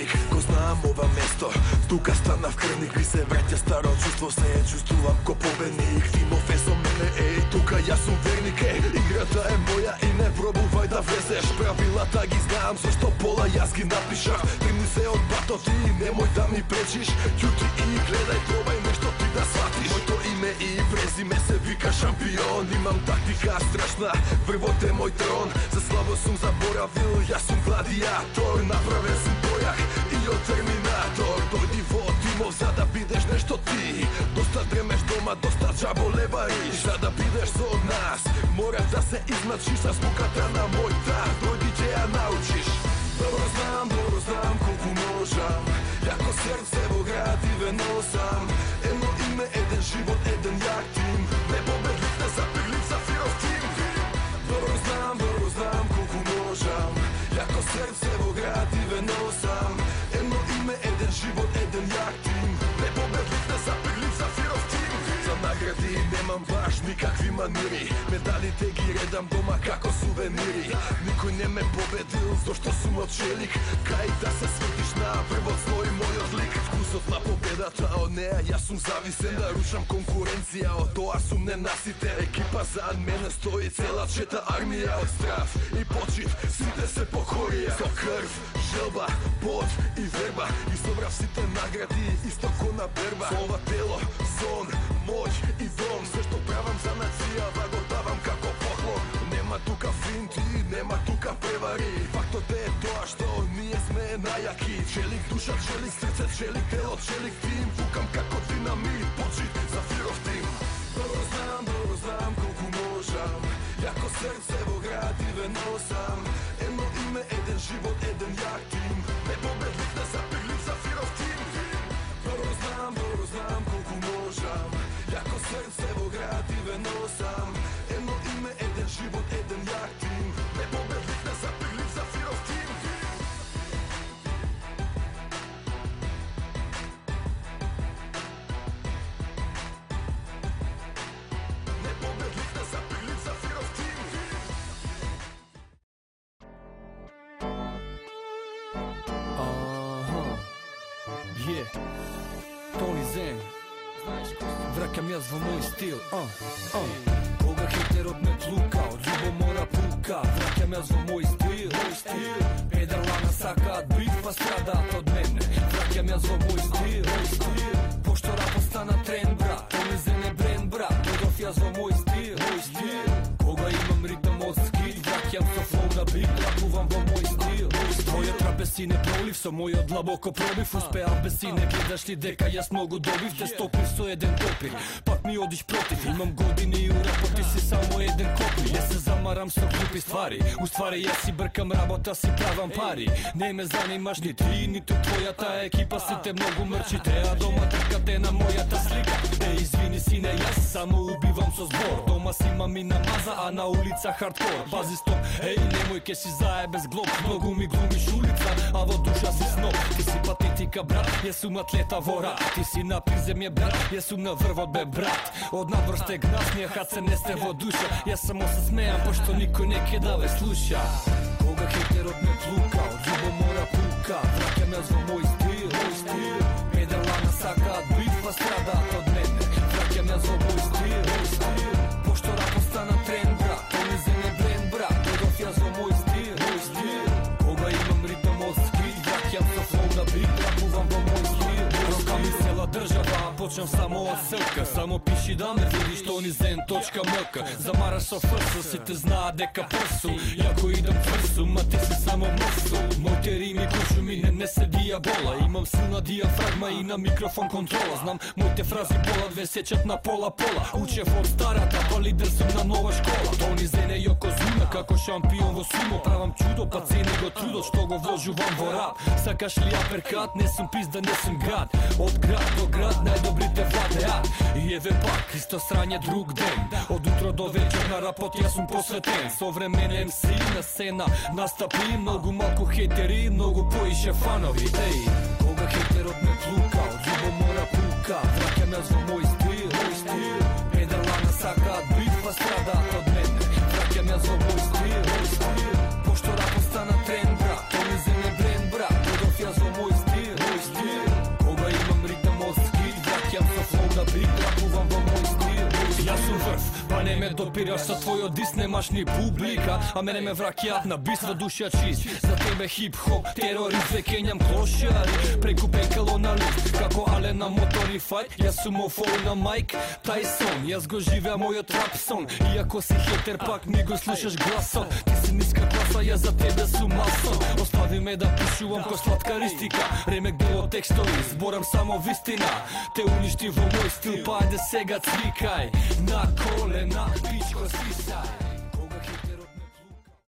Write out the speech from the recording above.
верник, го знам ова место. Тука станав крвник, ми се враќа старо чувство, се чувствувам ко победник. Тимов е со мене, тука јас сум верник, играта е моја и не пробувај да влезеш. Правилата ги знам, зашто пола јас ги напишав. Тргни се од батот и немој да ми пречиш. Ќути и гледај, пробај нешто ти да сватиш. Моето име и презиме се вика шампион. Имам тактика страшна, врвот е мој трон. За слабо сум заборавил, јас сум гладиатор. Направен сум бојак и од терминатор. Дојди во Тимов за да бидеш нешто ти. Доста дремеш дома, доста џабо левариш. За да бидеш со нас, мораш да се измачиш со звуката на мој тар. Дојди ќе ја научиш. Добро знам колку можам. Јако срце во град и ве носам. Едно име, еден живот, еден јак тим. Непобедлив, незапирлив, Зафиров тим. Добро знам колку можам. Јако срце во град и ве носам. Едно име, еден живот, еден јак тим. Непобедлив, незапирлив, Зафиров тим. За награди немам баш никакви манири. Медалите ги редам дома како сувенири. Никој не ме победил, зашто сум очелик. Кај да се свртиш на првот слој мојот лик. Вкусот на победата, од неа јас сум зависен. Да рушам конкуренција, од тоа сум ненаситен. Екипа зад мене стои цела чета армија. Од страв и почит сите се покорија. Со крв, желба, пот и верба. И собрав сите награди, исто ко на берба. Со ова тело, сон, моќ и дом. Се што правам за нацијава го давам како поклон. Нема тука финти, нема тука превари. Фактот е тоа што ние сме најаки. Челик душа, челик срце, челик тело, челик тим. Фукам како динамит, почит Зафиров тим. Добро знам колку можам. Јако срце во град и ве носам. Едно име, еден живот, еден јак тим. Непобедлив, незапирлив, Зафиров тим. Добро знам колку можам. Јако срце во град и ве носам. Едно име, еден живот, еден јак тим. Непобедлив, незапирлив, Зафиров тим. Непобедлив, незапирлив, Зафиров тим. Тони Зен, враќам јас во мој стил. Кога хетерот ме тлука, од љубомора пука, враќам јас во мој стил. Педалана сакаат бит, па страдаат од мене. Враќам јас во мој стил. Пошто рапот стана тренд, брат, Тони Зен е бренд, брат. Додов јас во мој стил. Кога имам ритм од скит, враќам со флоу на бит, рапувам во мој стил. Твојот рап е сине пролив, со мојот длабоко пробив. Успеав без сине, гледаш ли дека јас многу добив. Те стопив со еден топир, пак ми одиш против. Имам години и у рапот ти си само еден копир. Јас се замарам со глупи ствари. Уствари јас си бркам работа, си правам пари. Не ме занимаш ни ти, ниту твојата екипа. Сите многу мрчите, а дома тркате на мојата слика. Извини сине, јас само убивам со збор. Дома си мами намаза, а на улица хардкор. Пази стоп, немој ке си заебе с глоб. Многу ми глумиш улица, а во душа си сноб. Ти си патетика, брат, јас сум атлета во рад. Ти си на приземје, брат, јас сум на врвот, бе, брат. Од надвор сте гнасни, а хаце не сте во душа. Јас само се смеам, пошто никој не ке да ве слуша. Кога хетерот ме тлука, од љубомора пука, враќам јас во мој стил. Педалана сакаат бит, па страдаат од мене. Враќам јас во мој стил. Пошто рапот стана тренд, брат, Тони Зен е бренд, брат. Додов јас во мој стил. Кога имам ритм од скит, враќам со флоу на бит, рапувам во мој стил. Рока ми цела држава, а почнам само од селка. Само пиши да ме видиш, tonizen.mk. Замараш со фрсу, сите знаат дека прсу. Јако идам фрсу, ма ти си само мрсу. Моите рими кушуми не се диабола. Имам силна диафрагма и на микрофон контрола. Знам, моите фрази болат, ве сечат на пола-пола. Учев од старата, па лидер сум на нова школа. Тони Зен е Јокозуна, како шампион во сумо. Правам чудо, па цени го трудот што го вложувам во рап. Сакаш ли аперкат? Не сум пизда, не сум гад. Од град до град, најдобрите владеат. И еве пак, исто срање друг ден. Од утро до вечер на рапот јас сум посветен. Современ МС на сцена настапи. Многу малку хейтери, многу поише фанови. Кога хетерот ме тлука, од љубомора пука, враќам јас во мој стил. Педалана сакаат бит, па страдаат од мене. Враќам јас во мој стил. Пошто рапот стана тренд, брат, Тони Зен е бренд, брат. Додов јас во мој допираш со твојот дис, немаш ни публика, а мене ме враќаат на бисва душја чист. За тебе хип-хоп, терорист, ве кењам клошари, преку пекало на лист, како Але на мотор и фајт, јас сум офол на майк, Тайсон, јас го живеа мојот рап сон, иако си хетер пак ми го слушаш гласот, ти си ниска класа, јас за тебе сум масон, остави ме да пишувам ко сладка ристика, ремек било текстови, зборам само вистина, те уништи во мој стил, па ајде сега цвикај, на колена, пичко сисај.